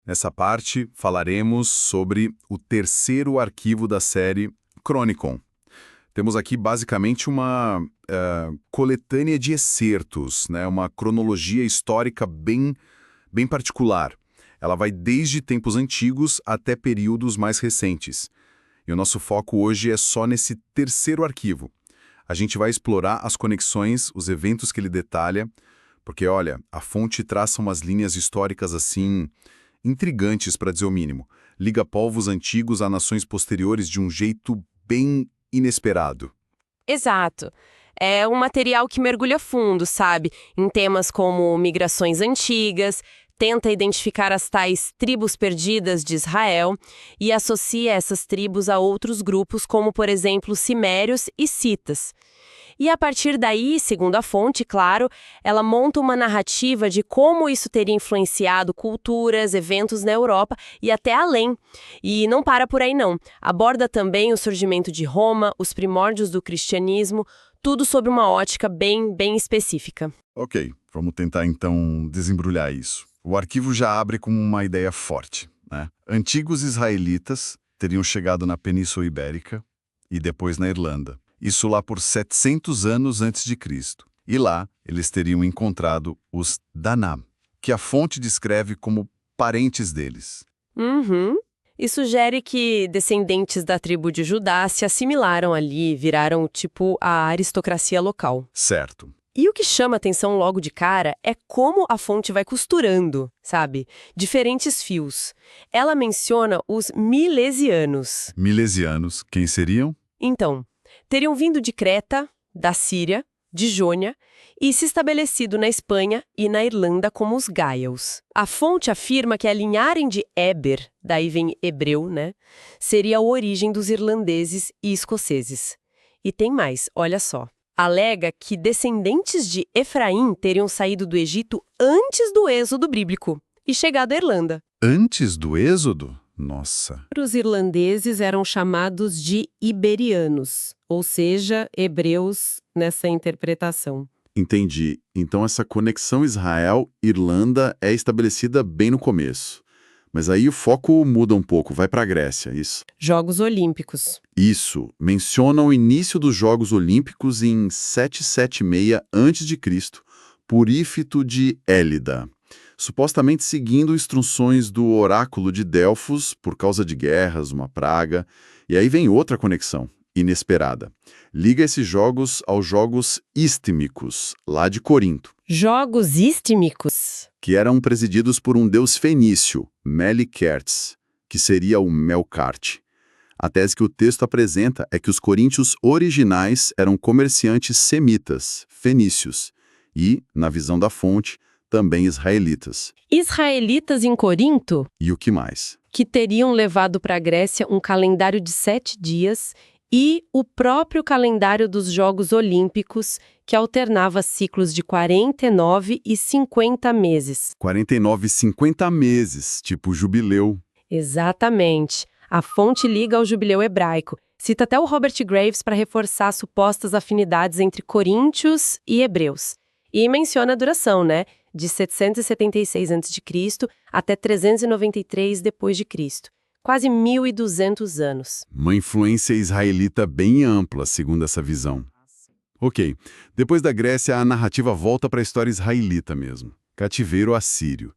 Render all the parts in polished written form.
Nessa parte, falaremos sobre o terceiro arquivo da série Chronicon. Temos aqui basicamente uma coletânea de excertos, né? Uma cronologia histórica bem particular. Ela vai desde tempos antigos até períodos mais recentes. E o nosso foco hoje é só nesse terceiro arquivo. A gente vai explorar as conexões, os eventos que ele detalha, porque, olha, a fonte traça umas linhas históricas assim intrigantes, para dizer o mínimo. Liga povos antigos a nações posteriores de um jeito bem inesperado. Exato. É um material que mergulha fundo, sabe? Em temas como migrações antigas, tenta identificar as tais tribos perdidas de Israel e associa essas tribos a outros grupos, como, por exemplo, cimérios e citas. E a partir daí, segundo a fonte, claro, ela monta uma narrativa de como isso teria influenciado culturas, eventos na Europa e até além. E não para por aí não. Aborda também o surgimento de Roma, os primórdios do cristianismo, tudo sob uma ótica bem específica. Ok, vamos tentar então desembrulhar isso. O arquivo já abre com uma ideia forte, né? Antigos israelitas teriam chegado na Península Ibérica e depois na Irlanda. Isso lá por 700 anos antes de Cristo. E lá eles teriam encontrado os Danam, que a fonte descreve como parentes deles. E sugere que descendentes da tribo de Judá se assimilaram ali, viraram tipo a aristocracia local. Certo. E o que chama atenção logo de cara é como a fonte vai costurando, sabe? Diferentes fios. Ela menciona os milesianos. Milesianos, quem seriam? Então, teriam vindo de Creta, da Síria, de Jônia e se estabelecido na Espanha e na Irlanda como os Gaels. A fonte afirma que a linhagem de Éber, daí vem hebreu, né, seria a origem dos irlandeses e escoceses. E tem mais, olha só. Alega que descendentes de Efraim teriam saído do Egito antes do êxodo bíblico e chegado à Irlanda. Antes do Êxodo? Nossa. Os irlandeses eram chamados de iberianos, ou seja, hebreus nessa interpretação. Entendi. Então essa conexão Israel-Irlanda é estabelecida bem no começo. Mas aí o foco muda um pouco, vai para a Grécia, isso? Jogos Olímpicos. Isso. Menciona o início dos Jogos Olímpicos em 776 a.C., por Ífito de Élida, supostamente seguindo instruções do oráculo de Delfos por causa de guerras, uma praga. E aí vem outra conexão, inesperada. Liga esses jogos aos Jogos Istmicos, lá de Corinto, Jogos Istmicos. que eram presididos por um deus fenício, Melikertes, que seria o Melkarte. A tese que o texto apresenta é que os coríntios originais eram comerciantes semitas, fenícios, e, na visão da fonte, também israelitas. Israelitas em Corinto, E o que mais? que teriam levado para a Grécia um calendário de 7 dias e o próprio calendário dos Jogos Olímpicos, que alternava ciclos de 49 e 50 meses. 49, 50 meses, tipo jubileu. Exatamente. A fonte liga ao jubileu hebraico. Cita até o Robert Graves para reforçar supostas afinidades entre coríntios e hebreus. E menciona a duração, né? De 776 a.C. até 393 d.C. Quase 1.200 anos. Uma influência israelita bem ampla, segundo essa visão. Ok, depois da Grécia, a narrativa volta para a história israelita mesmo. Cativeiro assírio.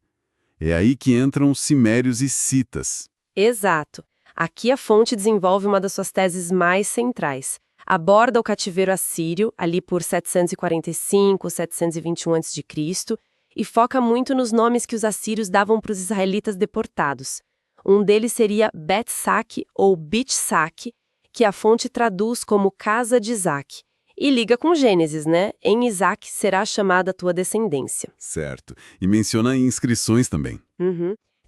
É aí que entram cimérios e citas. Exato. Aqui a fonte desenvolve uma das suas teses mais centrais. Aborda o cativeiro assírio, ali por 745, 721 a.C., e foca muito nos nomes que os assírios davam para os israelitas deportados. Um deles seria Bet-Sak ou Bit-Sak, que a fonte traduz como casa de Isaac. E liga com Gênesis, né? Em Isaac será chamada a tua descendência. Certo. E menciona inscrições também.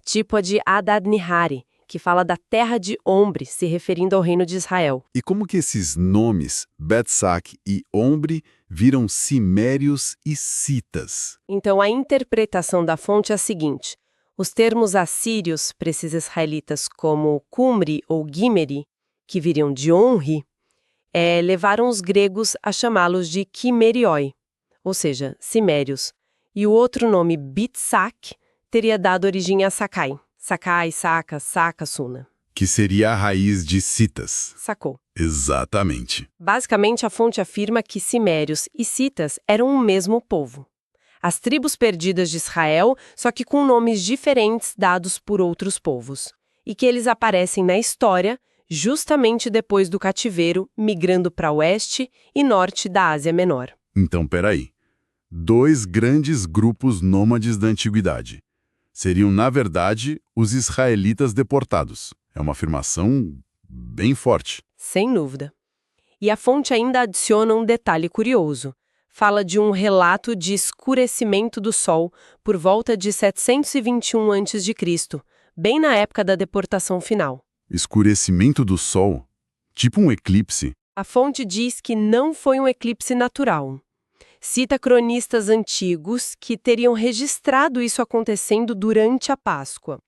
Tipo a de Adad-Nihari, que fala da terra de Ombre, se referindo ao reino de Israel. E como que esses nomes, Betsak e Ombre, viram cimérios e citas? Então, a interpretação da fonte é a seguinte. Os termos assírios para esses israelitas como Cumri ou Gimeri, que viriam de Onri, levaram os gregos a chamá-los de Quimerioi, ou seja, cimérios. E o outro nome, Bitsak, teria dado origem a Sakai. Sakai, saca, saca, Suna. Que seria a raiz de citas. Sacou. Exatamente. Basicamente, a fonte afirma que cimérios e citas eram o mesmo povo. As tribos perdidas de Israel, só que com nomes diferentes dados por outros povos. E que eles aparecem na história justamente depois do cativeiro, migrando para oeste e norte da Ásia Menor. Então, peraí. 2 grandes grupos nômades da antiguidade. Seriam, na verdade, os israelitas deportados. É uma afirmação bem forte. Sem dúvida. E a fonte ainda adiciona um detalhe curioso. Fala de um relato de escurecimento do sol por volta de 721 a.C., bem na época da deportação final. Escurecimento do sol? Tipo um eclipse? A fonte diz que não foi um eclipse natural. Cita cronistas antigos que teriam registrado isso acontecendo durante a Páscoa.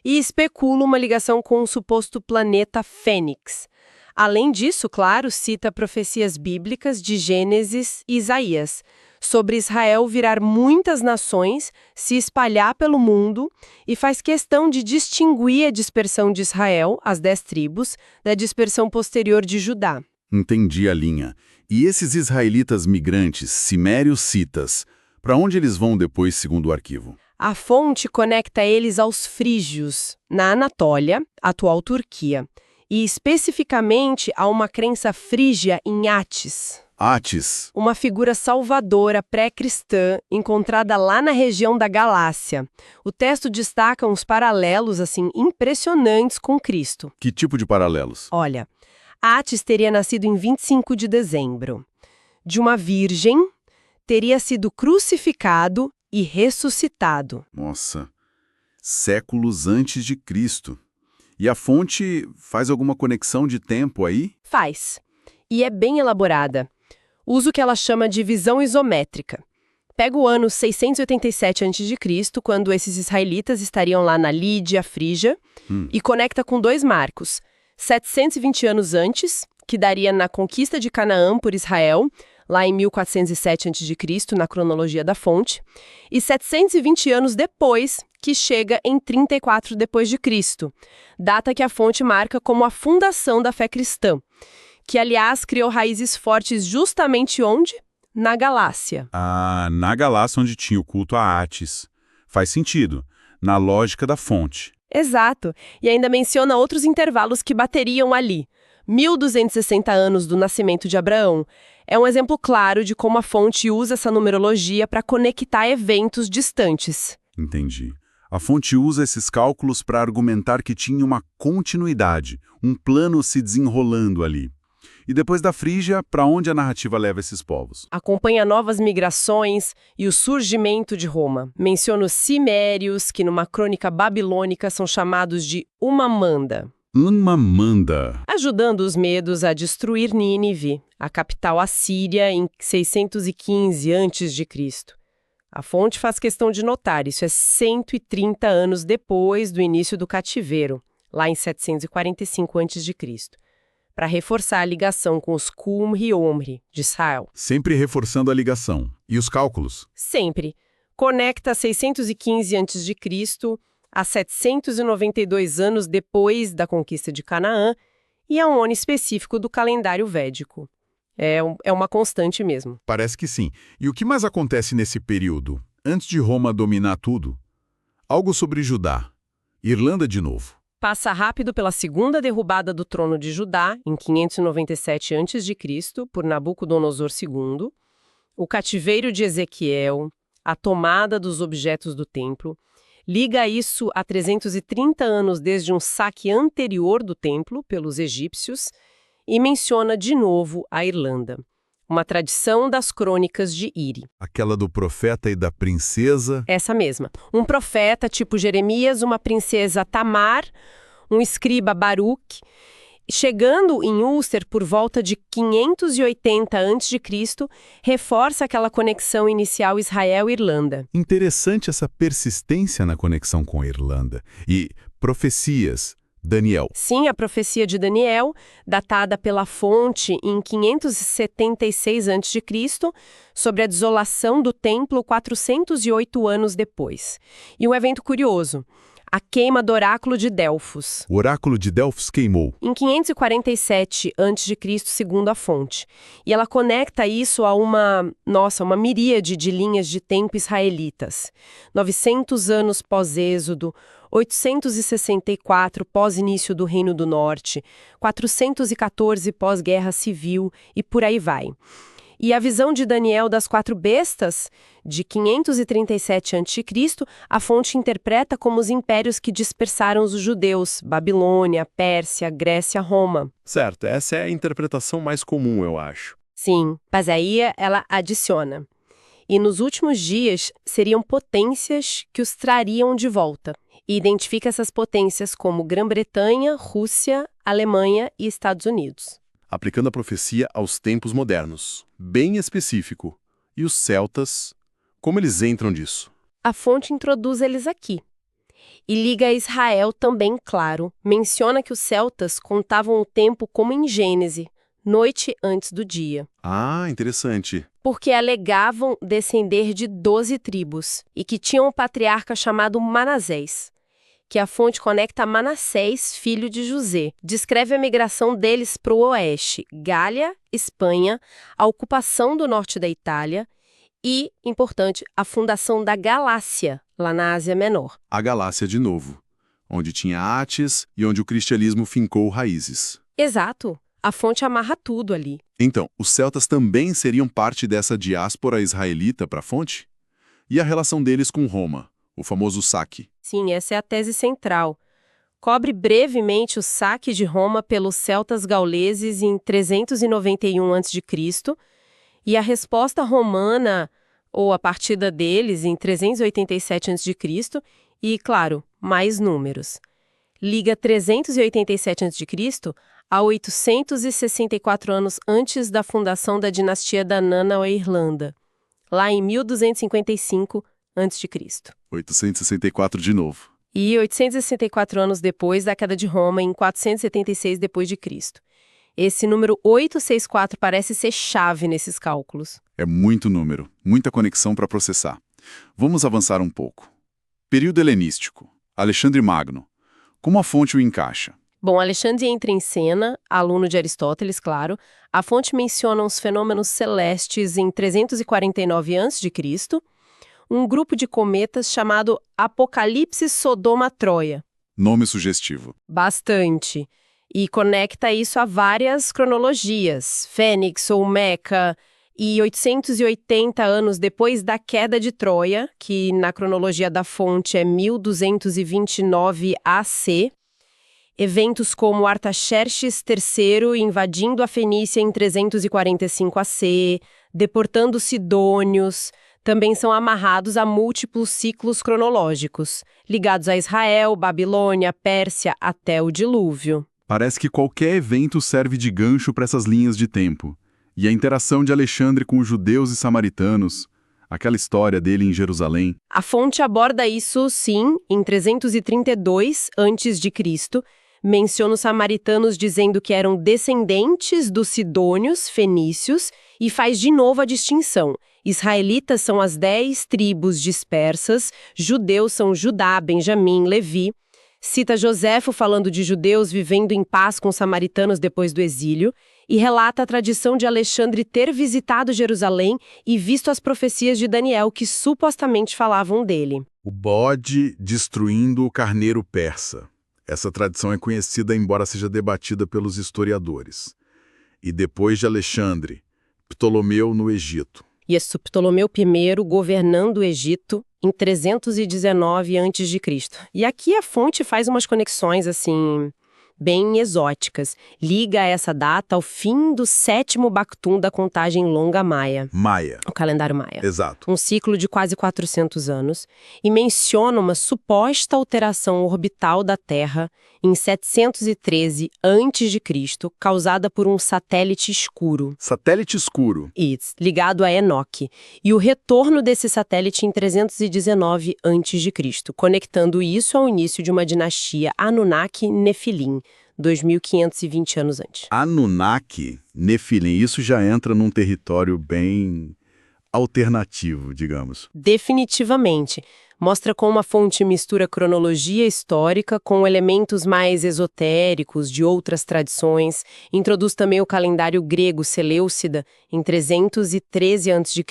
E especula uma ligação com o suposto planeta Fênix. Além disso, claro, cita profecias bíblicas de Gênesis e Isaías, sobre Israel virar muitas nações, se espalhar pelo mundo, e faz questão de distinguir a dispersão de Israel, as 10 tribos, da dispersão posterior de Judá. Entendi a linha. E esses israelitas migrantes, cimérios citas, para onde eles vão depois, segundo o arquivo? A fonte conecta eles aos frígios, na Anatólia, atual Turquia, e especificamente a uma crença frígia em Átis. Átis. Uma figura salvadora pré-cristã encontrada lá na região da Galácia. O texto destaca uns paralelos assim impressionantes com Cristo. Que tipo de paralelos? Olha, Átis teria nascido em 25 de dezembro. De uma virgem, teria sido crucificado e ressuscitado. Nossa, séculos antes de Cristo. E a fonte faz alguma conexão de tempo aí? Faz. E é bem elaborada. Usa o que ela chama de visão isométrica. Pega o ano 687 a.C., quando esses israelitas estariam lá na Lídia, Frígia, e conecta com 2 marcos. 720 anos antes, que daria na conquista de Canaã por Israel, lá em 1407 a.C., na cronologia da fonte, e 720 anos depois, que chega em 34 depois de Cristo, data que a fonte marca como a fundação da fé cristã, que, aliás, criou raízes fortes justamente onde? Na Galácia. Ah, na Galácia onde tinha o culto a Átis. Faz sentido, na lógica da fonte. Exato, e ainda menciona outros intervalos que bateriam ali. 1260 anos do nascimento de Abraão. É um exemplo claro de como a fonte usa essa numerologia para conectar eventos distantes. Entendi. A fonte usa esses cálculos para argumentar que tinha uma continuidade, um plano se desenrolando ali. E depois da Frígia, para onde a narrativa leva esses povos? Acompanha novas migrações e o surgimento de Roma. Menciona os cimérios, que numa crônica babilônica são chamados de Umamanda. Umamanda. Ajudando os medos a destruir Nínive, a capital assíria, em 615 a.C. A fonte faz questão de notar, isso é 130 anos depois do início do cativeiro, lá em 745 a.C., para reforçar a ligação com os Qumri e Omri de Israel. Sempre reforçando a ligação. E os cálculos? Sempre. Conecta 615 a.C. a 792 anos depois da conquista de Canaã e a um ano específico do calendário védico. É uma constante mesmo. Parece que sim. E o que mais acontece nesse período, antes de Roma dominar tudo? Algo sobre Judá. Irlanda de novo. Passa rápido pela segunda derrubada do trono de Judá, em 597 a.C., por Nabucodonosor II, o cativeiro de Ezequiel, a tomada dos objetos do templo, liga isso a 330 anos desde um saque anterior do templo pelos egípcios e menciona de novo a Irlanda, uma tradição das crônicas de Iri. Aquela do profeta e da princesa? Essa mesma. Um profeta tipo Jeremias, uma princesa Tamar, um escriba Baruque. Chegando em Ulster por volta de 580 a.C., reforça aquela conexão inicial Israel-Irlanda. Interessante essa persistência na conexão com a Irlanda. E profecias. Daniel. Sim, a profecia de Daniel, datada pela fonte em 576 a.C., sobre a desolação do templo 408 anos depois. E um evento curioso. A queima do oráculo de Delfos. O oráculo de Delfos queimou. Em 547 a.C., segundo a fonte. E ela conecta isso a uma miríade de linhas de tempo israelitas. 900 anos pós-Êxodo, 864 pós-início do Reino do Norte, 414 pós-Guerra Civil e por aí vai. E a visão de Daniel das 4 bestas, de 537 a.C., a fonte interpreta como os impérios que dispersaram os judeus, Babilônia, Pérsia, Grécia, Roma. Certo, essa é a interpretação mais comum, eu acho. Sim, mas aí ela adiciona. E nos últimos dias seriam potências que os trariam de volta. E identifica essas potências como Grã-Bretanha, Rússia, Alemanha e Estados Unidos. Aplicando a profecia aos tempos modernos. Bem específico. E os celtas, como eles entram disso? A fonte introduz eles aqui. E liga a Israel também, claro. Menciona que os celtas contavam o tempo como em Gênese, noite antes do dia. Ah, interessante. Porque alegavam descender de 12 tribos e que tinham um patriarca chamado Manassés, que a fonte conecta a Manassés, filho de José. Descreve a migração deles para o oeste, Gália, Espanha, a ocupação do norte da Itália e, importante, a fundação da Galácia, lá na Ásia Menor. A Galácia de novo, onde tinha Átis e onde o cristianismo fincou raízes. Exato. A fonte amarra tudo ali. Então, os celtas também seriam parte dessa diáspora israelita para a fonte? E a relação deles com Roma, o famoso saque? Sim, essa é a tese central. Cobre brevemente o saque de Roma pelos celtas gauleses em 391 a.C. e a resposta romana, ou a partida deles, em 387 a.C. e, claro, mais números. Liga 387 a.C. a 864 anos antes da fundação da dinastia da Nana ou Irlanda, lá em 1255 a.C. 864 de novo. E 864 anos depois da queda de Roma, em 476 d.C. Esse número 864 parece ser chave nesses cálculos. É muito número, muita conexão para processar. Vamos avançar um pouco. Período helenístico. Alexandre Magno. Como a fonte o encaixa? Bom, Alexandre entra em cena, aluno de Aristóteles, claro. A fonte menciona uns fenômenos celestes em 349 a.C., um grupo de cometas chamado Apocalipse Sodoma-Troia. Nome sugestivo. Bastante. E conecta isso a várias cronologias, Fênix ou Meca, e 880 anos depois da queda de Troia, que na cronologia da fonte é 1229 AC, eventos como Artaxerxes III invadindo a Fenícia em 345 AC, deportando sidônios, também são amarrados a múltiplos ciclos cronológicos, ligados a Israel, Babilônia, Pérsia, até o dilúvio. Parece que qualquer evento serve de gancho para essas linhas de tempo. E a interação de Alexandre com os judeus e samaritanos, aquela história dele em Jerusalém. A fonte aborda isso, sim, em 332 a.C., menciona os samaritanos dizendo que eram descendentes dos sidônios, fenícios, e faz de novo a distinção. Israelitas são as 10 tribos dispersas, judeus são Judá, Benjamim, Levi. Cita Joséfo falando de judeus vivendo em paz com os samaritanos depois do exílio e relata a tradição de Alexandre ter visitado Jerusalém e visto as profecias de Daniel que supostamente falavam dele. O bode destruindo o carneiro persa. Essa tradição é conhecida, embora seja debatida pelos historiadores. E depois de Alexandre, Ptolomeu no Egito. Isso, Ptolomeu I governando o Egito em 319 a.C. E aqui a fonte faz umas conexões, assim, bem exóticas. Liga essa data ao fim do 7º Bactum da contagem longa maia. Maia. O calendário maia. Exato. Um ciclo de quase 400 anos. E menciona uma suposta alteração orbital da Terra em 713 a.C., causada por um satélite escuro. Satélite escuro. Isso, ligado a Enoque. E o retorno desse satélite em 319 a.C., conectando isso ao início de uma dinastia Anunnaki-Nefilim, 2520 anos antes. Anunnaki, Nefilim, isso já entra num território bem alternativo, digamos. Definitivamente. Mostra como a fonte mistura cronologia histórica com elementos mais esotéricos de outras tradições. Introduz também o calendário grego Seleucida, em 313 a.C.,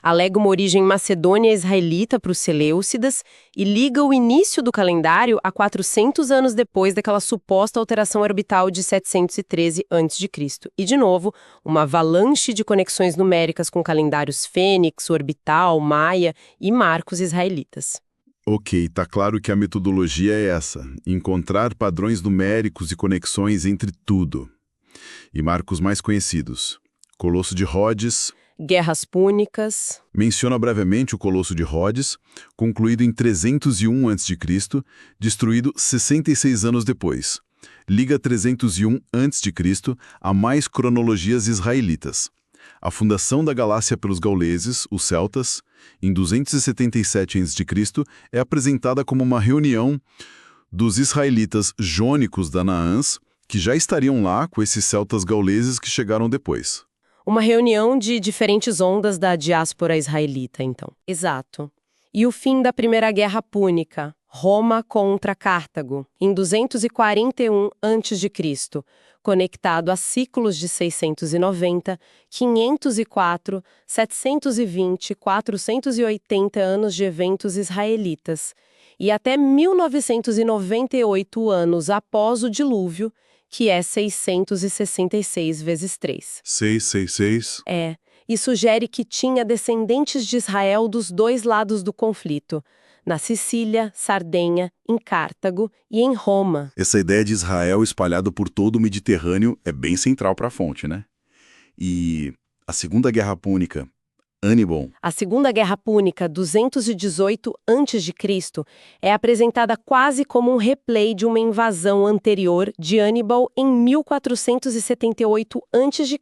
alega uma origem macedônia-israelita para os Seleucidas e liga o início do calendário a 400 anos depois daquela suposta alteração orbital de 713 a.C. E, de novo, uma avalanche de conexões numéricas com calendários fênix, orbital, maia e marcos israelitas. Ok, tá claro que a metodologia é essa, encontrar padrões numéricos e conexões entre tudo. E marcos mais conhecidos. Colosso de Rhodes. Guerras Púnicas. Menciona brevemente o Colosso de Rhodes, concluído em 301 a.C., destruído 66 anos depois. Liga 301 a.C. a mais cronologias israelitas. A fundação da Galácia pelos gauleses, os celtas, em 277 a.C., é apresentada como uma reunião dos israelitas jônicos da Naãs, que já estariam lá com esses celtas gauleses que chegaram depois. Uma reunião de diferentes ondas da diáspora israelita, então. Exato. E o fim da Primeira Guerra Púnica, Roma contra Cartago, em 241 a.C., conectado a ciclos de 690, 504, 720, 480 anos de eventos israelitas, e até 1998 anos após o dilúvio, que é 666 vezes 3. 666? E sugere que tinha descendentes de Israel dos dois lados do conflito, na Sicília, Sardenha, em Cartago e em Roma. Essa ideia de Israel espalhado por todo o Mediterrâneo é bem central para a fonte, né? E a Segunda Guerra Púnica, Hannibal. A Segunda Guerra Púnica, 218 a.C., é apresentada quase como um replay de uma invasão anterior de Hannibal em 1478 a.C.,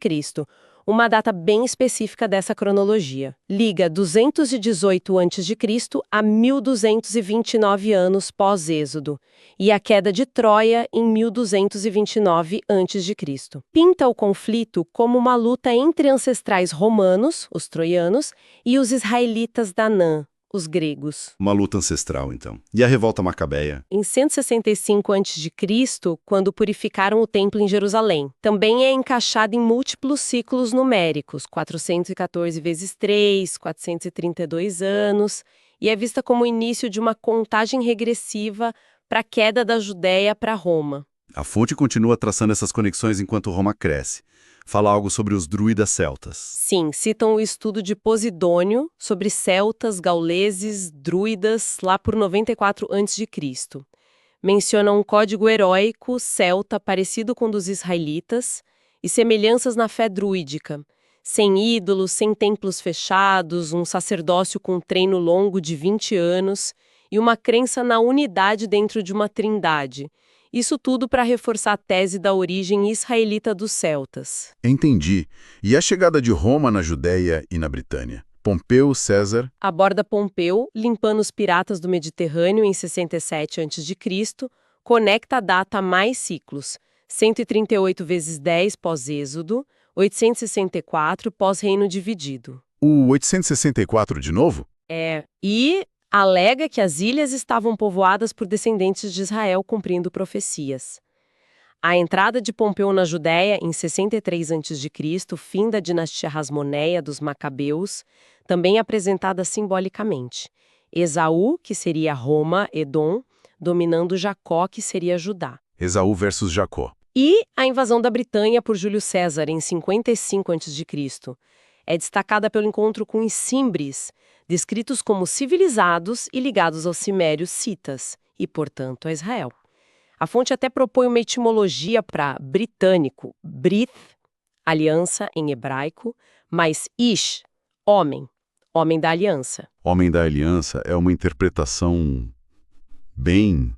uma data bem específica dessa cronologia. Liga 218 a.C. a 1229 anos pós-Êxodo, e a queda de Troia em 1229 a.C. Pinta o conflito como uma luta entre ancestrais romanos, os troianos, e os israelitas da Nã, os gregos. Uma luta ancestral, então. E a revolta macabeia? Em 165 a.C., quando purificaram o templo em Jerusalém. Também é encaixada em múltiplos ciclos numéricos, 414 vezes 3, 432 anos, e é vista como o início de uma contagem regressiva para a queda da Judéia para Roma. A fonte continua traçando essas conexões enquanto Roma cresce. Fala algo sobre os druidas celtas. Sim, citam o estudo de Posidônio sobre celtas, gauleses, druidas, lá por 94 a.C. Mencionam um código heróico celta parecido com o dos israelitas e semelhanças na fé druídica. Sem ídolos, sem templos fechados, um sacerdócio com um treino longo de 20 anos e uma crença na unidade dentro de uma trindade. Isso tudo para reforçar a tese da origem israelita dos celtas. Entendi. E a chegada de Roma na Judéia e na Britânia? Pompeu, César... Aborda Pompeu, limpando os piratas do Mediterrâneo em 67 a.C., conecta a data a mais ciclos, 138 vezes 10 pós-Êxodo, 864 pós-Reino Dividido. O 864 de novo? E alega que as ilhas estavam povoadas por descendentes de Israel cumprindo profecias. A entrada de Pompeu na Judéia em 63 a.C., fim da dinastia Hasmoneia dos Macabeus, também é apresentada simbolicamente. Esaú, que seria Roma, Edom, dominando Jacó, que seria Judá. Esaú versus Jacó. E a invasão da Britânia por Júlio César em 55 a.C. é destacada pelo encontro com os Cimbres, descritos como civilizados e ligados aos cimérios citas, e, portanto, a Israel. A fonte até propõe uma etimologia para britânico, Brith, aliança em hebraico, mais Ish, homem, homem da aliança. Homem da aliança é uma interpretação bem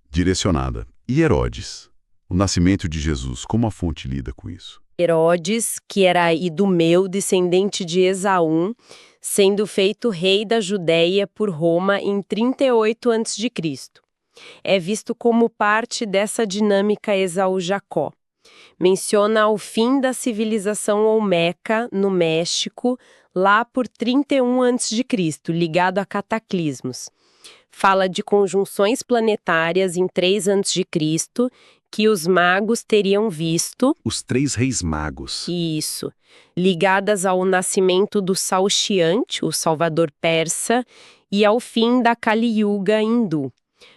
direcionada. E Herodes, o nascimento de Jesus, como a fonte lida com isso? Herodes, que era idumeu, descendente de Esaú, sendo feito rei da Judéia por Roma em 38 a.C. É visto como parte dessa dinâmica Esaú-Jacó. Menciona o fim da civilização Olmeca, no México, lá por 31 a.C., ligado a cataclismos. Fala de conjunções planetárias em 3 a.C., que os magos teriam visto. Os 3 reis magos. Isso. Ligadas ao nascimento do Saoshyant, o salvador persa, e ao fim da Kali Yuga hindu.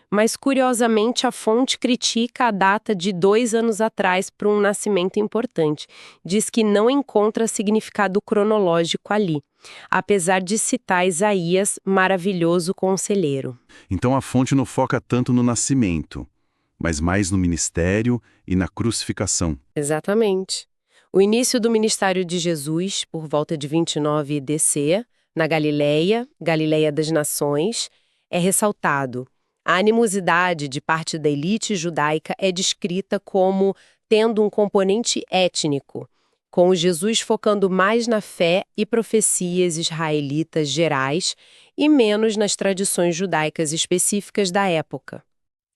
Mas, curiosamente, a fonte critica a data de 2 anos atrás para um nascimento importante. Diz que não encontra significado cronológico ali, apesar de citar Isaías, maravilhoso conselheiro. Então a fonte não foca tanto no nascimento, mas mais no ministério e na crucificação. Exatamente. O início do ministério de Jesus, por volta de 29 DC, na Galileia, Galileia das Nações, é ressaltado. A animosidade de parte da elite judaica é descrita como tendo um componente étnico, com Jesus focando mais na fé e profecias israelitas gerais e menos nas tradições judaicas específicas da época.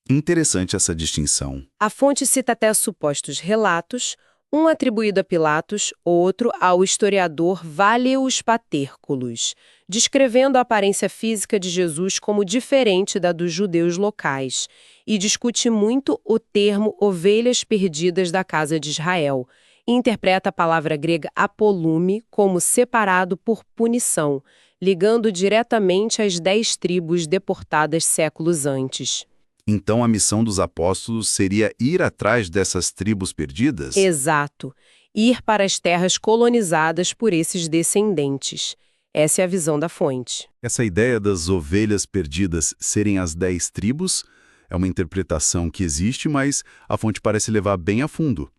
Interessante essa distinção. A fonte cita até supostos relatos, um atribuído a Pilatos, outro ao historiador Valerius Paterculus, descrevendo a aparência física de Jesus como diferente da dos judeus locais, e discute muito o termo ovelhas perdidas da casa de Israel, e interpreta a palavra grega apolume como separado por punição, ligando diretamente às 10 tribos deportadas séculos antes. Então a missão dos apóstolos seria ir atrás dessas tribos perdidas? Exato. Ir para as terras colonizadas por esses descendentes. Essa é a visão da fonte. Essa ideia das ovelhas perdidas serem as 10 tribos é uma interpretação que existe, mas a fonte parece levar bem a fundo.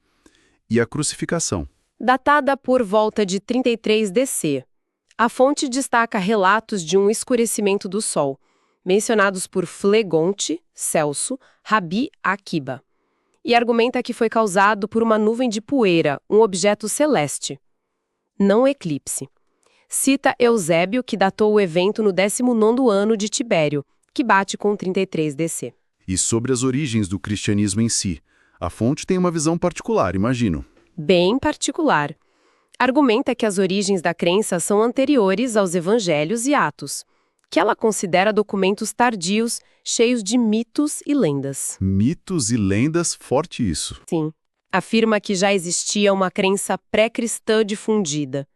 E a crucificação? Datada por volta de 33 DC, a fonte destaca relatos de um escurecimento do sol, mencionados por Flegonte, Celso, Rabi Akiba, e argumenta que foi causado por uma nuvem de poeira, um objeto celeste. Não eclipse. Cita Eusébio, que datou o evento no 19º ano de Tibério, que bate com 33 DC. E sobre as origens do cristianismo em si, a fonte tem uma visão particular, imagino. Bem particular. Argumenta que as origens da crença são anteriores aos evangelhos e Atos, que ela considera documentos tardios, cheios de mitos e lendas. Mitos e lendas, forte isso. Sim. Afirma que já existia uma crença pré-cristã difundida,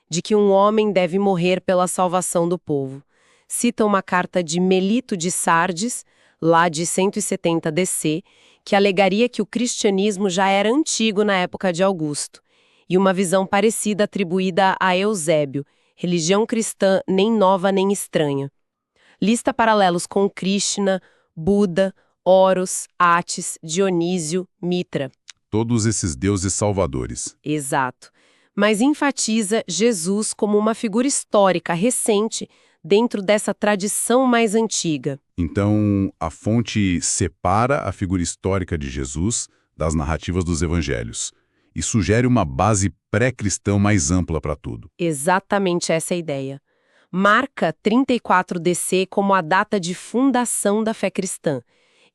de que um homem deve morrer pela salvação do povo. Cita uma carta de Melito de Sardes, lá de 170 DC, que alegaria que o cristianismo já era antigo na época de Augusto, e uma visão parecida atribuída a Eusébio, religião cristã nem nova nem estranha. Lista paralelos com Krishna, Buda, Horus, Atis, Dionísio, Mitra. Todos esses deuses salvadores. Exato. Mas enfatiza Jesus como uma figura histórica recente dentro dessa tradição mais antiga. Então, a fonte separa a figura histórica de Jesus das narrativas dos evangelhos e sugere uma base pré-cristã mais ampla para tudo. Exatamente essa é a ideia. Marca 34 DC como a data de fundação da fé cristã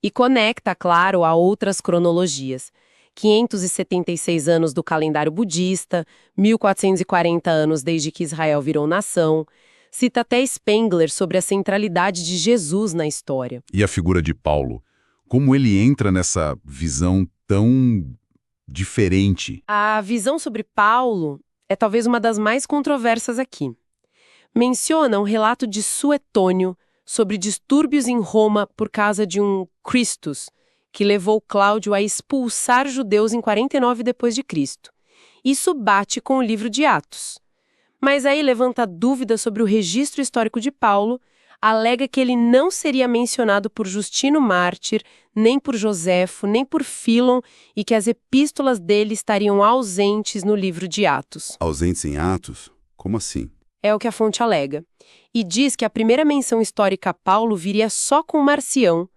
e conecta, claro, a outras cronologias. 576 anos do calendário budista, 1440 anos desde que Israel virou nação. Cita até Spengler sobre a centralidade de Jesus na história. E a figura de Paulo? Como ele entra nessa visão tão diferente? A visão sobre Paulo é talvez uma das mais controversas aqui. Menciona um relato de Suetônio sobre distúrbios em Roma por causa de um Christus, que levou Cláudio a expulsar judeus em 49 d.C. Isso bate com o livro de Atos. Mas aí levanta dúvida sobre o registro histórico de Paulo, alega que ele não seria mencionado por Justino Mártir, nem por Joséfo, nem por Fílon, e que as epístolas dele estariam ausentes no livro de Atos. Ausentes em Atos? Como assim? É o que a fonte alega. E diz que a primeira menção histórica a Paulo viria só com Marcião,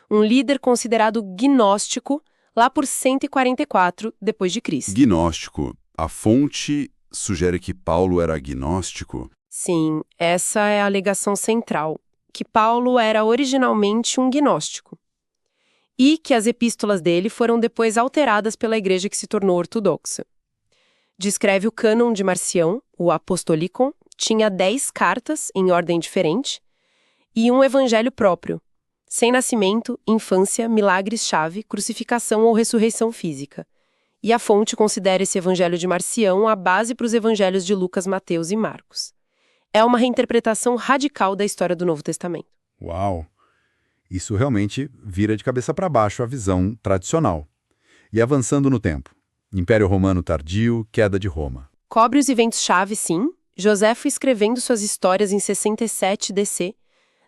um líder considerado gnóstico, lá por 144 d.C. Gnóstico. A fonte sugere que Paulo era agnóstico? Sim, essa é a alegação central, que Paulo era originalmente um gnóstico. e que as epístolas dele foram depois alteradas pela igreja que se tornou ortodoxa. Descreve o cânon de Marcião, o Apostolicon, tinha 10 cartas em ordem diferente e um evangelho próprio, sem nascimento, infância, milagres-chave, crucificação ou ressurreição física. E a fonte considera esse evangelho de Marcião a base para os evangelhos de Lucas, Mateus e Marcos. É uma reinterpretação radical da história do Novo Testamento. Uau! Isso realmente vira de cabeça para baixo a visão tradicional. E avançando no tempo. Império Romano tardio, queda de Roma. Cobre os eventos-chave, sim. Joséfo escrevendo suas histórias em 67 DC.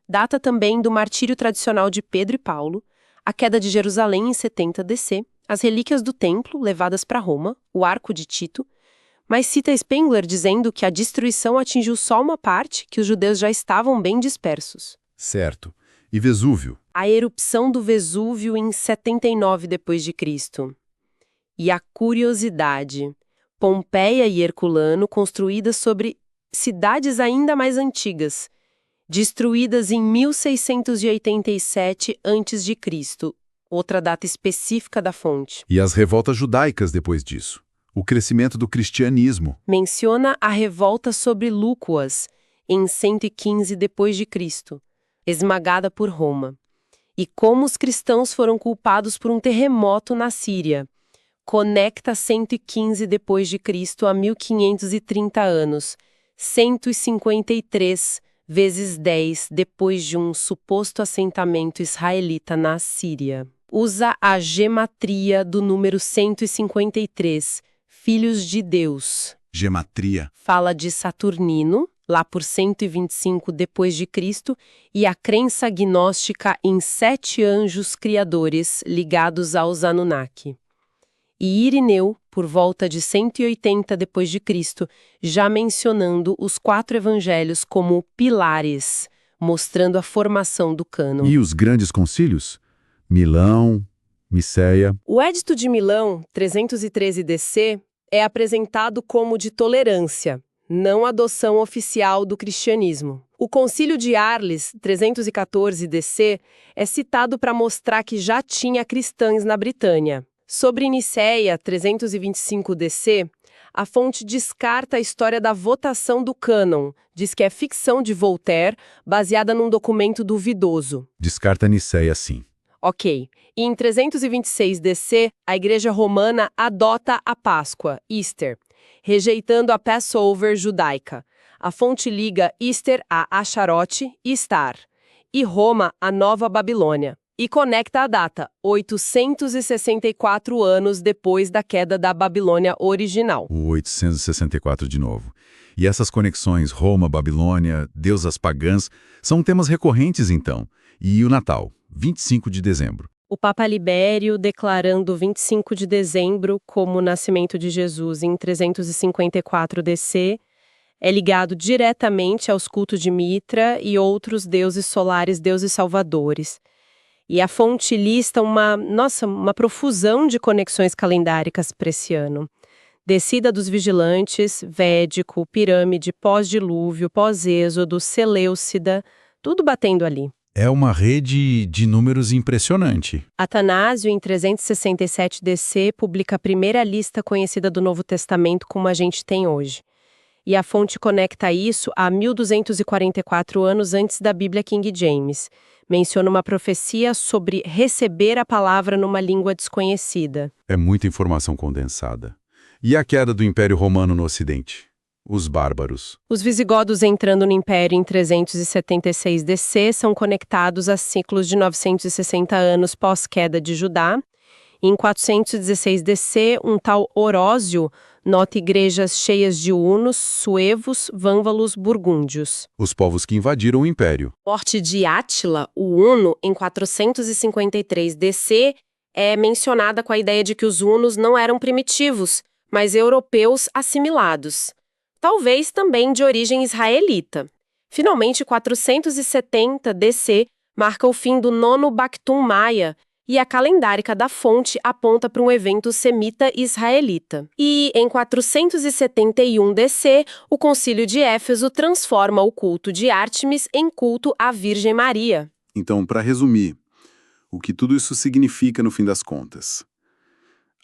Data também do martírio tradicional de Pedro e Paulo, a queda de Jerusalém em 70 DC, as relíquias do templo levadas para Roma, o arco de Tito, mas cita Spengler dizendo que a destruição atingiu só uma parte, que os judeus já estavam bem dispersos. Certo. E Vesúvio? A erupção do Vesúvio em 79 d.C. E a curiosidade, Pompeia e Herculano construídas sobre cidades ainda mais antigas, destruídas em 1687 a.C., outra data específica da fonte. E as revoltas judaicas depois disso? O crescimento do cristianismo? Menciona a revolta sobre Lúcuas, em 115 d.C., esmagada por Roma. E como os cristãos foram culpados por um terremoto na Síria. Conecta 115 d.C. a 1530 anos, 153 vezes 10 depois de um suposto assentamento israelita na Síria. Usa a gematria do número 153, Filhos de Deus. Gematria. Fala de Saturnino, lá por 125 d.C., e a crença gnóstica em 7 anjos criadores ligados aos Anunnaki. E Irineu, por volta de 180 d.C., já mencionando os 4 evangelhos como pilares, mostrando a formação do cânon. E os grandes concílios? Milão, Miceia. O Edito de Milão, 313 DC, é apresentado como de tolerância, não adoção oficial do cristianismo. O Concílio de Arles, 314 DC, é citado para mostrar que já tinha cristãos na Britânia. Sobre Nicéia, 325 DC, a fonte descarta a história da votação do cânon, diz que é ficção de Voltaire, baseada num documento duvidoso. Descarta Nicéia, sim. Ok. E em 326 DC, a Igreja Romana adota a Páscoa, Easter, rejeitando a Passover judaica. A fonte liga Easter a Asharote e Star, e Roma a Nova Babilônia. E conecta a data, 864 anos depois da queda da Babilônia original. O 864 de novo. E essas conexões Roma, Babilônia, deusas pagãs, são temas recorrentes então. E o Natal, 25 de dezembro. O Papa Libério declarando 25 de dezembro como o nascimento de Jesus em 354 DC, é ligado diretamente aos cultos de Mitra e outros deuses solares, deuses salvadores. E a fonte lista uma profusão de conexões calendáricas para esse ano. Descida dos vigilantes, Védico, Pirâmide, pós-dilúvio, pós-êxodo, Seleucida, tudo batendo ali. É uma rede de números impressionante. Atanásio, em 367 DC, publica a primeira lista conhecida do Novo Testamento como a gente tem hoje. E a fonte conecta isso a 1244 anos antes da Bíblia King James. Menciona uma profecia sobre receber a palavra numa língua desconhecida. É muita informação condensada. E a queda do Império Romano no Ocidente? Os bárbaros. Os visigodos entrando no Império em 376 DC são conectados a ciclos de 960 anos pós-queda de Judá. Em 416 DC, um tal Orósio nota igrejas cheias de hunos, suevos, vânvalos, burgúndios. Os povos que invadiram o Império. A morte de Átila, o huno, em 453 DC, é mencionada com a ideia de que os hunos não eram primitivos, mas europeus assimilados. Talvez também de origem israelita. Finalmente, 470 DC marca o fim do nono Bactum Maia, e a calendárica da fonte aponta para um evento semita-israelita. E, em 471 DC, o Concílio de Éfeso transforma o culto de Ártemis em culto à Virgem Maria. Então, para resumir, o que tudo isso significa no fim das contas.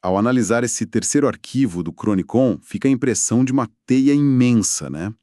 Ao analisar esse terceiro arquivo do Chronicon, fica a impressão de uma teia imensa, né?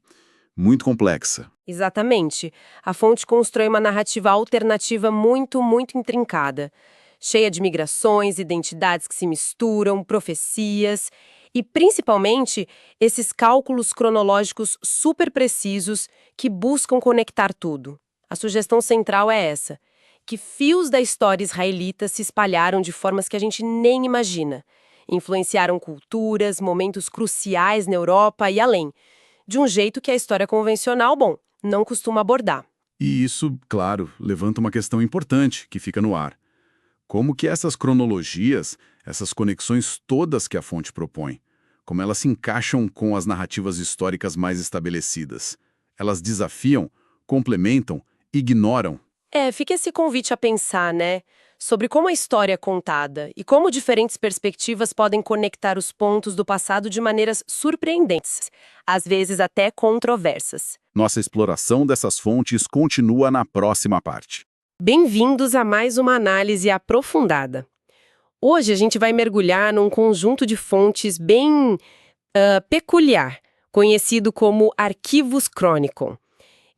Muito complexa. Exatamente. A fonte constrói uma narrativa alternativa muito, muito intrincada, cheia de migrações, identidades que se misturam, profecias e, principalmente, esses cálculos cronológicos super precisos que buscam conectar tudo. A sugestão central é essa, que fios da história israelita se espalharam de formas que a gente nem imagina. Influenciaram culturas, momentos cruciais na Europa e além, de um jeito que a história convencional, não costuma abordar. E isso, claro, levanta uma questão importante que fica no ar. Como que essas cronologias, essas conexões todas que a fonte propõe, como elas se encaixam com as narrativas históricas mais estabelecidas? Elas desafiam, complementam, ignoram? Fica esse convite a pensar, né? Sobre como a história é contada e como diferentes perspectivas podem conectar os pontos do passado de maneiras surpreendentes, às vezes até controversas. Nossa exploração dessas fontes continua na próxima parte. Bem-vindos a mais uma análise aprofundada. Hoje a gente vai mergulhar num conjunto de fontes bem peculiar, conhecido como Arquivos Chronicon.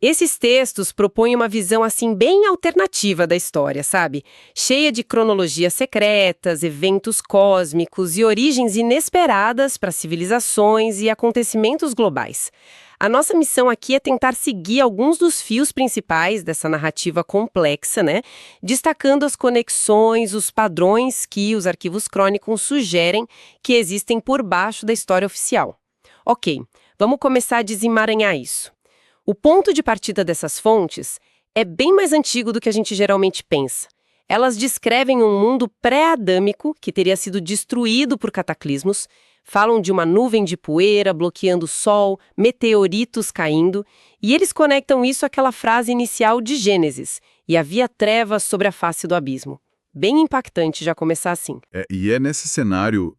Esses textos propõem uma visão assim bem alternativa da história, sabe? Cheia de cronologias secretas, eventos cósmicos e origens inesperadas para civilizações e acontecimentos globais. A nossa missão aqui é tentar seguir alguns dos fios principais dessa narrativa complexa, né? Destacando as conexões, os padrões que os arquivos crônicos sugerem que existem por baixo da história oficial. Ok, vamos começar a desemaranhar isso. O ponto de partida dessas fontes é bem mais antigo do que a gente geralmente pensa. Elas descrevem um mundo pré-adâmico que teria sido destruído por cataclismos, falam de uma nuvem de poeira bloqueando o sol, meteoritos caindo, e eles conectam isso àquela frase inicial de Gênesis, e havia trevas sobre a face do abismo. Bem impactante já começar assim. E é nesse cenário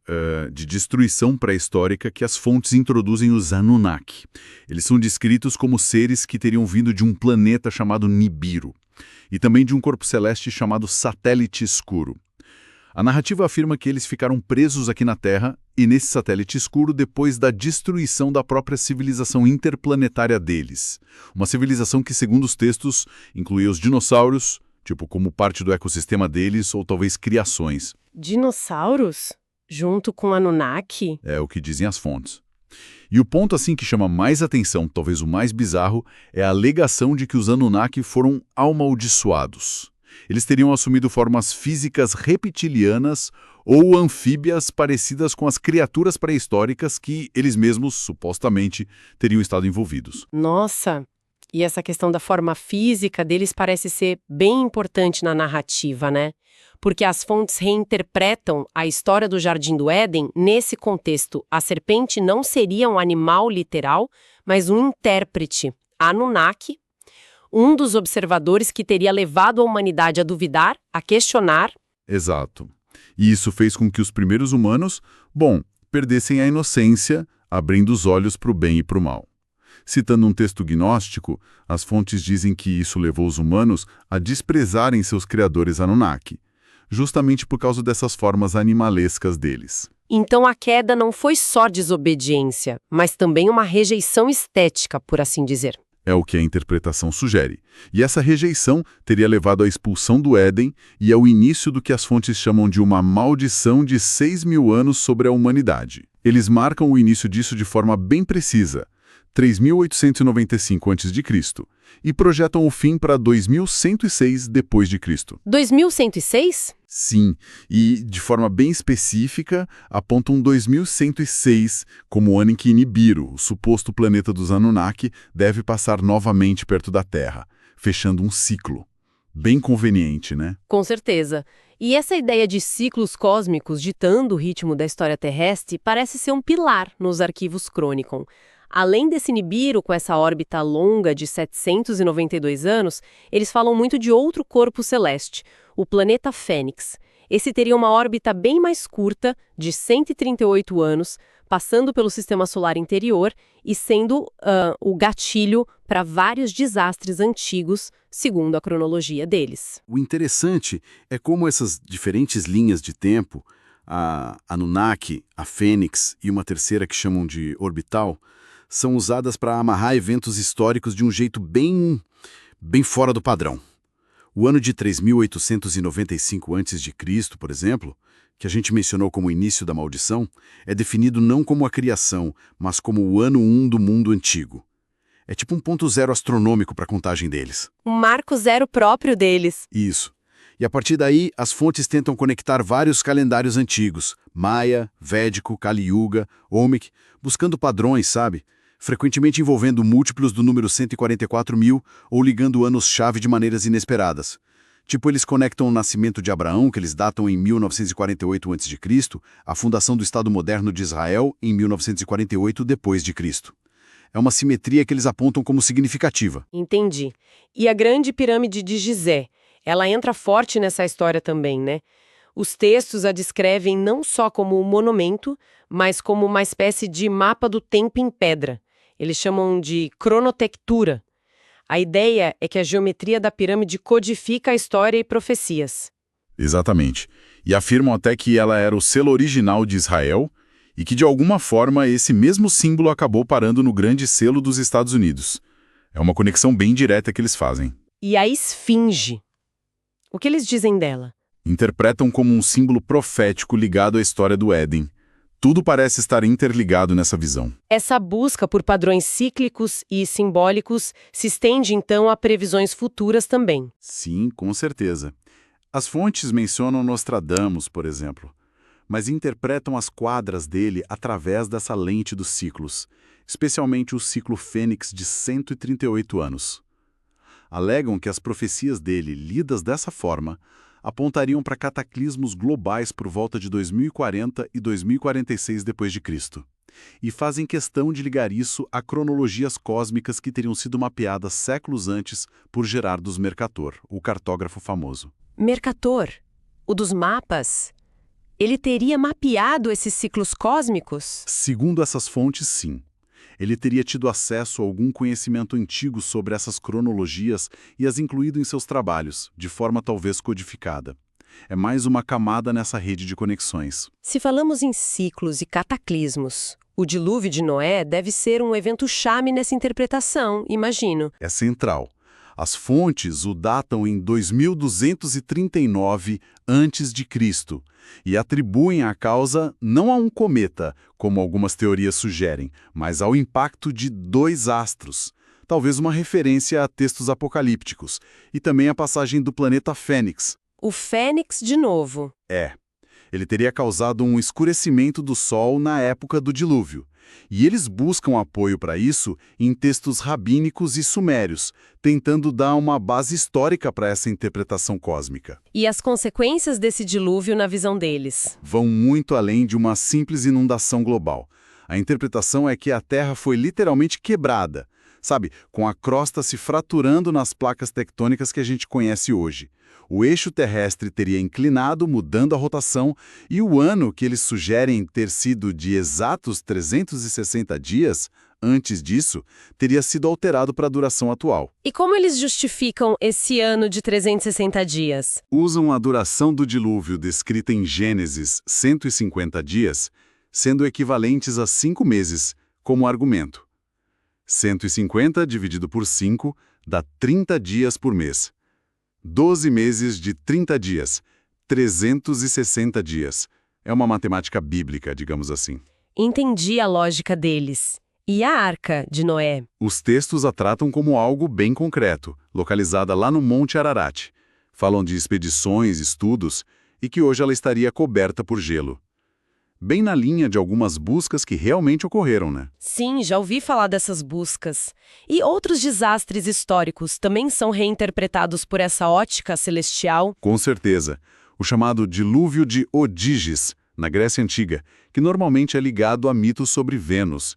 de destruição pré-histórica que as fontes introduzem os Anunnaki. Eles são descritos como seres que teriam vindo de um planeta chamado Nibiru, e também de um corpo celeste chamado Satélite Escuro. A narrativa afirma que eles ficaram presos aqui na Terra e nesse satélite escuro depois da destruição da própria civilização interplanetária deles. Uma civilização que, segundo os textos, incluía os dinossauros, tipo como parte do ecossistema deles ou talvez criações. Dinossauros? Junto com Anunnaki? É o que dizem as fontes. E o ponto assim que chama mais atenção, talvez o mais bizarro, é a alegação de que os Anunnaki foram amaldiçoados. Eles teriam assumido formas físicas reptilianas ou anfíbias parecidas com as criaturas pré-históricas que eles mesmos, supostamente, teriam estado envolvidos. Nossa! E essa questão da forma física deles parece ser bem importante na narrativa, né? Porque as fontes reinterpretam a história do Jardim do Éden nesse contexto. A serpente não seria um animal literal, mas um intérprete, Anunnaki, um dos observadores que teria levado a humanidade a duvidar, a questionar. Exato. E isso fez com que os primeiros humanos, perdessem a inocência, abrindo os olhos para o bem e para o mal. Citando um texto gnóstico, as fontes dizem que isso levou os humanos a desprezarem seus criadores Anunnaki, justamente por causa dessas formas animalescas deles. Então a queda não foi só desobediência, mas também uma rejeição estética, por assim dizer. É o que a interpretação sugere. E essa rejeição teria levado à expulsão do Éden e ao início do que as fontes chamam de uma maldição de 6.000 anos sobre a humanidade. Eles marcam o início disso de forma bem precisa, 3.895 a.C., e projetam o fim para 2106 d.C. 2106? Sim, e de forma bem específica, apontam 2106 como o ano em que Nibiru, o suposto planeta dos Anunnaki, deve passar novamente perto da Terra, fechando um ciclo. Bem conveniente, né? Com certeza. E essa ideia de ciclos cósmicos ditando o ritmo da história terrestre parece ser um pilar nos arquivos Chronicon. Além desse Nibiru, com essa órbita longa de 792 anos, eles falam muito de outro corpo celeste, o planeta Fênix. Esse teria uma órbita bem mais curta, de 138 anos, passando pelo sistema solar interior e sendo o gatilho para vários desastres antigos, segundo a cronologia deles. O interessante é como essas diferentes linhas de tempo, a Anunnaki, a Fênix e uma terceira que chamam de orbital, são usadas para amarrar eventos históricos de um jeito bem fora do padrão. O ano de 3.895 a.C., por exemplo, que a gente mencionou como o início da maldição, é definido não como a criação, mas como o ano 1 do mundo antigo. É tipo um ponto zero astronômico para a contagem deles. Um marco zero próprio deles. Isso. E a partir daí, as fontes tentam conectar vários calendários antigos, Maia, Védico, Kali Yuga, Olmec, buscando padrões, sabe? Frequentemente envolvendo múltiplos do número 144.000 ou ligando anos-chave de maneiras inesperadas. Tipo, eles conectam o nascimento de Abraão, que eles datam em 1948 a.C., a fundação do Estado moderno de Israel em 1948 d.C. É uma simetria que eles apontam como significativa. Entendi. E a Grande Pirâmide de Gizé, ela entra forte nessa história também, né? Os textos a descrevem não só como um monumento, mas como uma espécie de mapa do tempo em pedra. Eles chamam de cronotectura. A ideia é que a geometria da pirâmide codifica a história e profecias. Exatamente. E afirmam até que ela era o selo original de Israel e que, de alguma forma, esse mesmo símbolo acabou parando no grande selo dos Estados Unidos. É uma conexão bem direta que eles fazem. E a esfinge? O que eles dizem dela? Interpretam como um símbolo profético ligado à história do Éden. Tudo parece estar interligado nessa visão. Essa busca por padrões cíclicos e simbólicos se estende, então, a previsões futuras também. Sim, com certeza. As fontes mencionam Nostradamus, por exemplo, mas interpretam as quadras dele através dessa lente dos ciclos, especialmente o ciclo Fênix de 138 anos. Alegam que as profecias dele, lidas dessa forma, apontariam para cataclismos globais por volta de 2040 e 2046 d.C., e fazem questão de ligar isso a cronologias cósmicas que teriam sido mapeadas séculos antes por Gerardus Mercator, o cartógrafo famoso. Mercator, o dos mapas, ele teria mapeado esses ciclos cósmicos? Segundo essas fontes, sim. Ele teria tido acesso a algum conhecimento antigo sobre essas cronologias e as incluído em seus trabalhos, de forma talvez codificada. É mais uma camada nessa rede de conexões. Se falamos em ciclos e cataclismos, o dilúvio de Noé deve ser um evento-chave nessa interpretação, imagino. É central. As fontes o datam em 2239 a.C. e atribuem a causa não a um cometa, como algumas teorias sugerem, mas ao impacto de 2 astros, talvez uma referência a textos apocalípticos, e também a passagem do planeta Fênix. O Fênix de novo. Ele teria causado um escurecimento do Sol na época do dilúvio. E eles buscam apoio para isso em textos rabínicos e sumérios, tentando dar uma base histórica para essa interpretação cósmica. E as consequências desse dilúvio na visão deles? Vão muito além de uma simples inundação global. A interpretação é que a Terra foi literalmente quebrada, sabe, com a crosta se fraturando nas placas tectônicas que a gente conhece hoje. O eixo terrestre teria inclinado, mudando a rotação, e o ano que eles sugerem ter sido de exatos 360 dias, antes disso, teria sido alterado para a duração atual. E como eles justificam esse ano de 360 dias? Usam a duração do dilúvio descrita em Gênesis, 150 dias, sendo equivalentes a 5 meses, como argumento. 150 dividido por 5 dá 30 dias por mês. 12 meses de 30 dias, 360 dias. É uma matemática bíblica, digamos assim. Entendi a lógica deles. E a Arca de Noé? Os textos a tratam como algo bem concreto, localizada lá no Monte Ararat. Falam de expedições, estudos, e que hoje ela estaria coberta por gelo. Bem na linha de algumas buscas que realmente ocorreram, né? Sim, já ouvi falar dessas buscas. E outros desastres históricos também são reinterpretados por essa ótica celestial? Com certeza. O chamado dilúvio de Odígis, na Grécia Antiga, que normalmente é ligado a mitos sobre Vênus.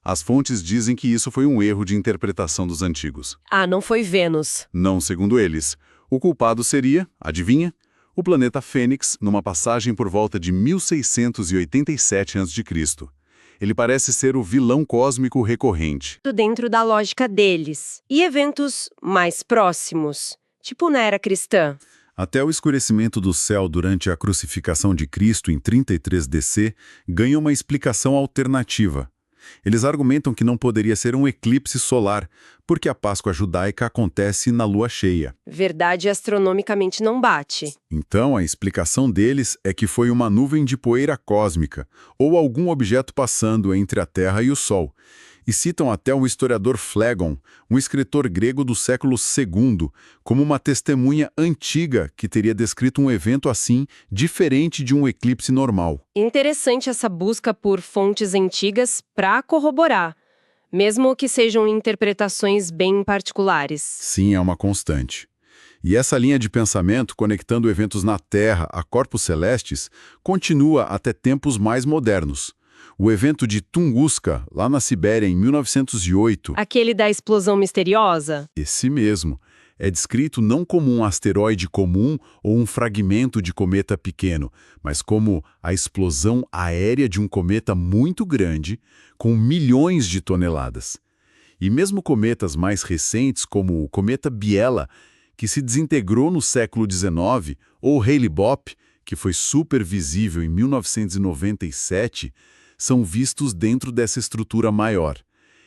As fontes dizem que isso foi um erro de interpretação dos antigos. Ah, não foi Vênus. Não, segundo eles. O culpado seria, adivinha? O planeta Fênix, numa passagem por volta de 1687 a.C. Ele parece ser o vilão cósmico recorrente. Dentro da lógica deles. E eventos mais próximos, tipo na era cristã. Até o escurecimento do céu durante a crucificação de Cristo em 33 DC ganha uma explicação alternativa. Eles argumentam que não poderia ser um eclipse solar, porque a Páscoa judaica acontece na lua cheia. Verdade astronomicamente não bate. Então, a explicação deles é que foi uma nuvem de poeira cósmica, ou algum objeto passando entre a Terra e o Sol. E citam até o historiador Phlegon, um escritor grego do século II, como uma testemunha antiga que teria descrito um evento assim, diferente de um eclipse normal. Interessante essa busca por fontes antigas para corroborar, mesmo que sejam interpretações bem particulares. Sim, é uma constante. E essa linha de pensamento, conectando eventos na Terra a corpos celestes, continua até tempos mais modernos. O evento de Tunguska, lá na Sibéria, em 1908... Aquele da explosão misteriosa? Esse mesmo. É descrito não como um asteroide comum ou um fragmento de cometa pequeno, mas como a explosão aérea de um cometa muito grande, com milhões de toneladas. E mesmo cometas mais recentes, como o cometa Biela, que se desintegrou no século XIX, ou Hale-Bopp, que foi super visível em 1997, são vistos dentro dessa estrutura maior.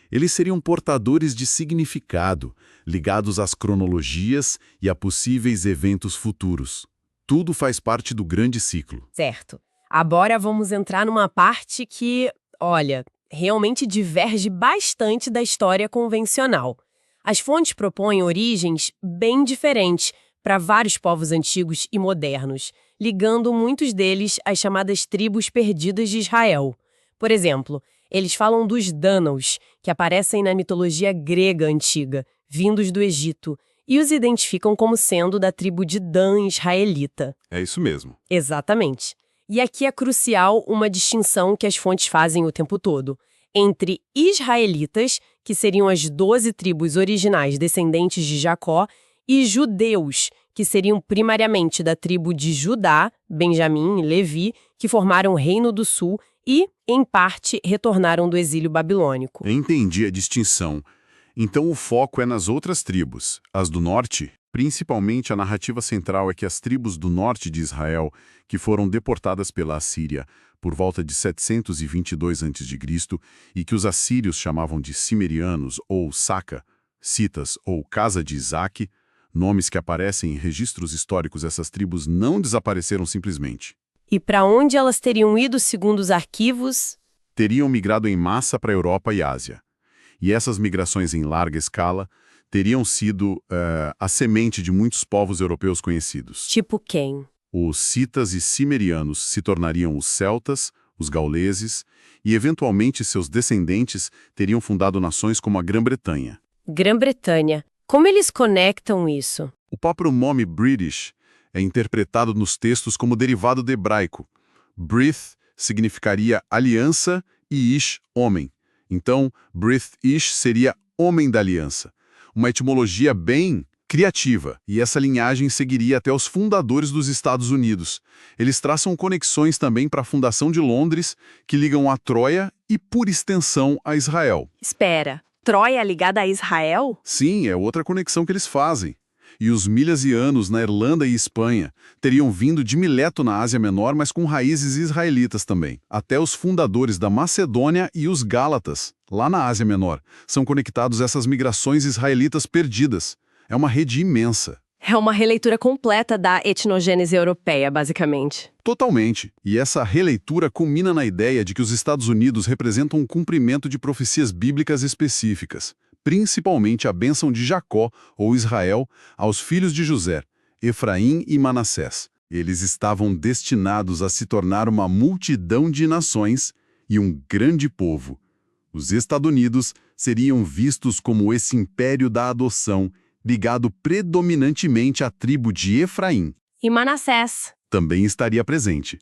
Eles seriam portadores de significado, ligados às cronologias e a possíveis eventos futuros. Tudo faz parte do grande ciclo. Certo. Agora vamos entrar numa parte que, olha, realmente diverge bastante da história convencional. As fontes propõem origens bem diferentes para vários povos antigos e modernos, ligando muitos deles às chamadas tribos perdidas de Israel. Por exemplo, eles falam dos Dânaos, que aparecem na mitologia grega antiga, vindos do Egito, e os identificam como sendo da tribo de Dan israelita. É isso mesmo. Exatamente. E aqui é crucial uma distinção que as fontes fazem o tempo todo entre israelitas, que seriam as 12 tribos originais descendentes de Jacó, e judeus, que seriam primariamente da tribo de Judá, Benjamim e Levi, que formaram o Reino do Sul e, em parte, retornaram do exílio babilônico. Entendi a distinção. Então o foco é nas outras tribos, as do norte. Principalmente a narrativa central é que as tribos do norte de Israel, que foram deportadas pela Assíria por volta de 722 a.C. e que os assírios chamavam de Cimerianos ou Saca, Citas ou Casa de Isaac, nomes que aparecem em registros históricos, essas tribos não desapareceram simplesmente. E para onde elas teriam ido segundo os arquivos? Teriam migrado em massa para a Europa e Ásia. E essas migrações em larga escala teriam sido a semente de muitos povos europeus conhecidos. Tipo quem? Os citas e cimerianos se tornariam os celtas, os gauleses, e eventualmente seus descendentes teriam fundado nações como a Grã-Bretanha. Grã-Bretanha. Como eles conectam isso? O próprio nome British é interpretado nos textos como derivado do hebraico. Brith significaria aliança e Ish, homem. Então, Brith Ish seria homem da aliança. Uma etimologia bem criativa, e essa linhagem seguiria até os fundadores dos Estados Unidos. Eles traçam conexões também para a fundação de Londres, que ligam a Troia e, por extensão, a Israel. Espera, Troia ligada a Israel? Sim, é outra conexão que eles fazem. E os milesianos na Irlanda e Espanha teriam vindo de Mileto na Ásia Menor, mas com raízes israelitas também. Até os fundadores da Macedônia e os Gálatas, lá na Ásia Menor, são conectados a essas migrações israelitas perdidas. É uma rede imensa. É uma releitura completa da etnogênese europeia, basicamente. Totalmente. E essa releitura culmina na ideia de que os Estados Unidos representam um cumprimento de profecias bíblicas específicas, principalmente a bênção de Jacó, ou Israel, aos filhos de José, Efraim e Manassés. Eles estavam destinados a se tornar uma multidão de nações e um grande povo. Os Estados Unidos seriam vistos como esse império da adoção, ligado predominantemente à tribo de Efraim. E Manassés Também estaria presente.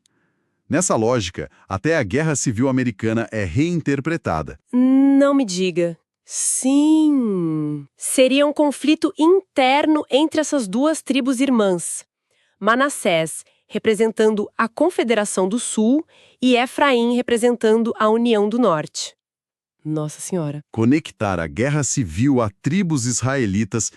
Nessa lógica, até a Guerra Civil Americana é reinterpretada. Não me diga. Sim! Seria um conflito interno entre essas duas tribos irmãs. Manassés representando a Confederação do Sul, e Efraim representando a União do Norte. Nossa Senhora. Conectar a guerra civil a tribos israelitas.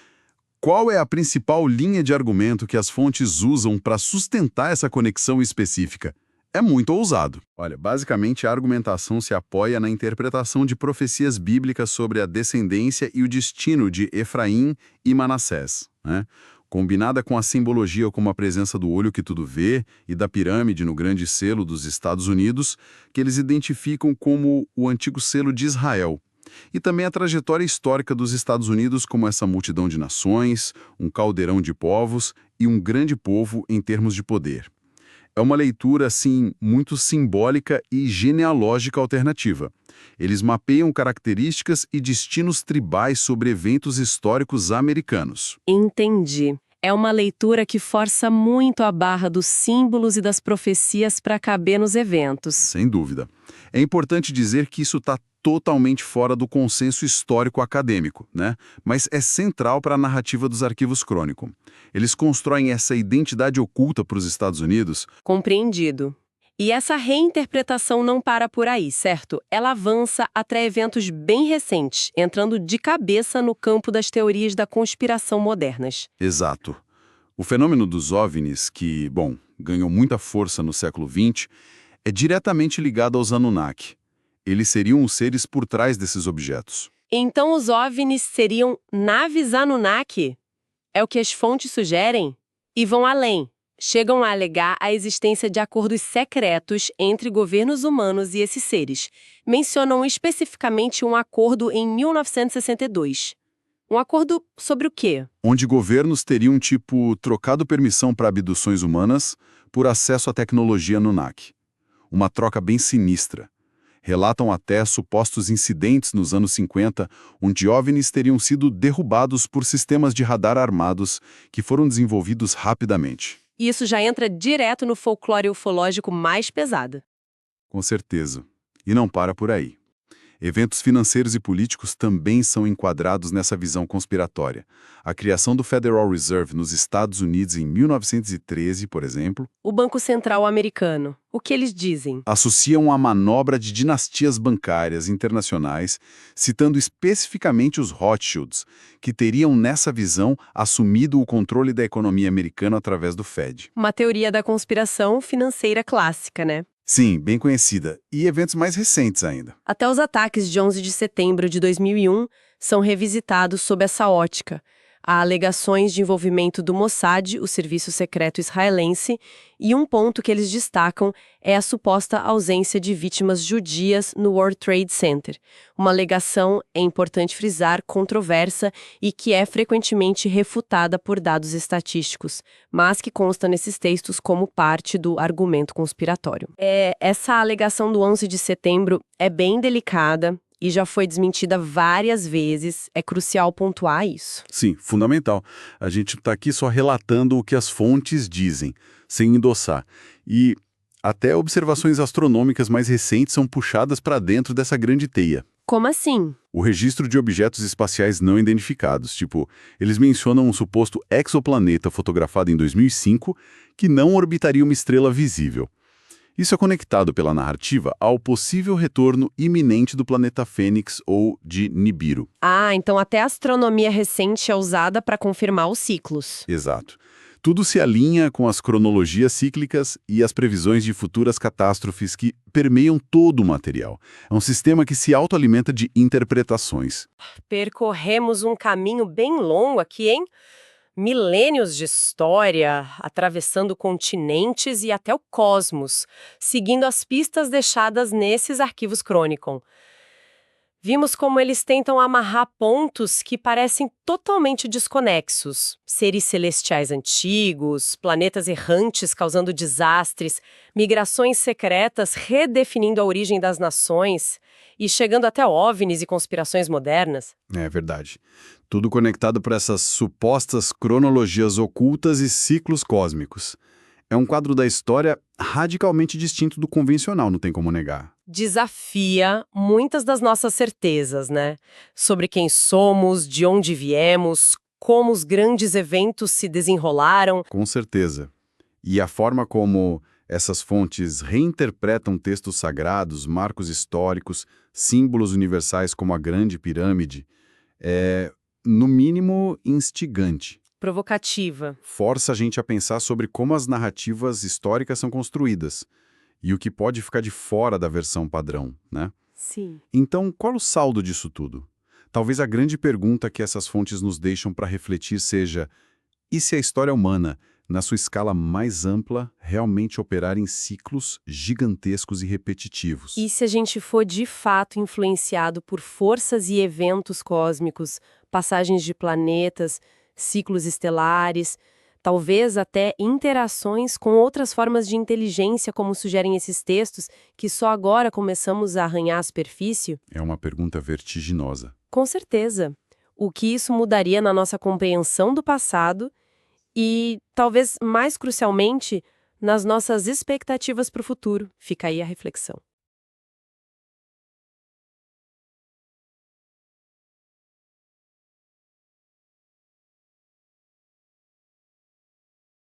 Qual é a principal linha de argumento que as fontes usam para sustentar essa conexão específica? É muito ousado. Olha, basicamente a argumentação se apoia na interpretação de profecias bíblicas sobre a descendência e o destino de Efraim e Manassés, né? Combinada com a simbologia como a presença do olho que tudo vê e da pirâmide no grande selo dos Estados Unidos, que eles identificam como o antigo selo de Israel. E também a trajetória histórica dos Estados Unidos como essa multidão de nações, um caldeirão de povos e um grande povo em termos de poder. É uma leitura, assim, muito simbólica e genealógica alternativa. Eles mapeiam características e destinos tribais sobre eventos históricos americanos. Entendi. É uma leitura que força muito a barra dos símbolos e das profecias para caber nos eventos. Sem dúvida. É importante dizer que isso está totalmente fora do consenso histórico acadêmico, né? Mas é central para a narrativa dos arquivos crônicos. Eles constroem essa identidade oculta para os Estados Unidos. Compreendido. E essa reinterpretação não para por aí, certo? Ela avança até eventos bem recentes, entrando de cabeça no campo das teorias da conspiração modernas. Exato. O fenômeno dos OVNIs, que, bom, ganhou muita força no século XX, é diretamente ligado aos Anunnaki. Eles seriam os seres por trás desses objetos. Então os OVNIs seriam naves Anunnaki? É o que as fontes sugerem? E vão além. Chegam a alegar a existência de acordos secretos entre governos humanos e esses seres. Mencionam especificamente um acordo em 1962. Um acordo sobre o quê? Onde governos teriam, trocado permissão para abduções humanas por acesso à tecnologia Anunnaki. Uma troca bem sinistra. Relatam até supostos incidentes nos anos 50, onde OVNIs teriam sido derrubados por sistemas de radar armados que foram desenvolvidos rapidamente. E isso já entra direto no folclore ufológico mais pesado. Com certeza. E não para por aí. Eventos financeiros e políticos também são enquadrados nessa visão conspiratória. A criação do Federal Reserve nos Estados Unidos em 1913, por exemplo, O Banco Central americano. O que eles dizem? associam a manobra de dinastias bancárias internacionais, citando especificamente os Rothschilds, que teriam, nessa visão, assumido o controle da economia americana através do Fed. Uma teoria da conspiração financeira clássica, né? Sim, bem conhecida. E eventos mais recentes ainda. Até os ataques de 11 de setembro de 2001 são revisitados sob essa ótica. Há alegações de envolvimento do Mossad, o serviço secreto israelense, e um ponto que eles destacam é a suposta ausência de vítimas judias no World Trade Center. Uma alegação, é importante frisar, controversa e que é frequentemente refutada por dados estatísticos, mas que consta nesses textos como parte do argumento conspiratório. Essa alegação do 11 de setembro é bem delicada e já foi desmentida várias vezes. É crucial pontuar isso. Sim, fundamental. A gente está aqui só relatando o que as fontes dizem, sem endossar. E até observações astronômicas mais recentes são puxadas para dentro dessa grande teia. Como assim? O registro de objetos espaciais não identificados, eles mencionam um suposto exoplaneta fotografado em 2005 que não orbitaria uma estrela visível. Isso é conectado pela narrativa ao possível retorno iminente do planeta Fênix ou de Nibiru. Ah, então até a astronomia recente é usada para confirmar os ciclos. Exato. Tudo se alinha com as cronologias cíclicas e as previsões de futuras catástrofes que permeiam todo o material. É um sistema que se autoalimenta de interpretações. Percorremos um caminho bem longo aqui, hein? Milênios de história, atravessando continentes e até o cosmos, seguindo as pistas deixadas nesses arquivos crônicos. Vimos como eles tentam amarrar pontos que parecem totalmente desconexos. Seres celestiais antigos, planetas errantes causando desastres, migrações secretas redefinindo a origem das nações e chegando até OVNIs e conspirações modernas. É verdade. Tudo conectado para essas supostas cronologias ocultas e ciclos cósmicos. É um quadro da história radicalmente distinto do convencional, não tem como negar. Desafia muitas das nossas certezas, né? Sobre quem somos, de onde viemos, como os grandes eventos se desenrolaram. Com certeza. E a forma como essas fontes reinterpretam textos sagrados, marcos históricos, símbolos universais como a Grande Pirâmide, é, no mínimo, instigante. Provocativa. Força a gente a pensar sobre como as narrativas históricas são construídas e o que pode ficar de fora da versão padrão, né? Sim. Então, qual o saldo disso tudo? Talvez a grande pergunta que essas fontes nos deixam para refletir seja: e se a história humana, na sua escala mais ampla, realmente operar em ciclos gigantescos e repetitivos? E se a gente for de fato influenciado por forças e eventos cósmicos, passagens de planetas, ciclos estelares, talvez até interações com outras formas de inteligência, como sugerem esses textos, que só agora começamos a arranhar a superfície? É uma pergunta vertiginosa. Com certeza. O que isso mudaria na nossa compreensão do passado e, talvez mais crucialmente, nas nossas expectativas para o futuro? Fica aí a reflexão.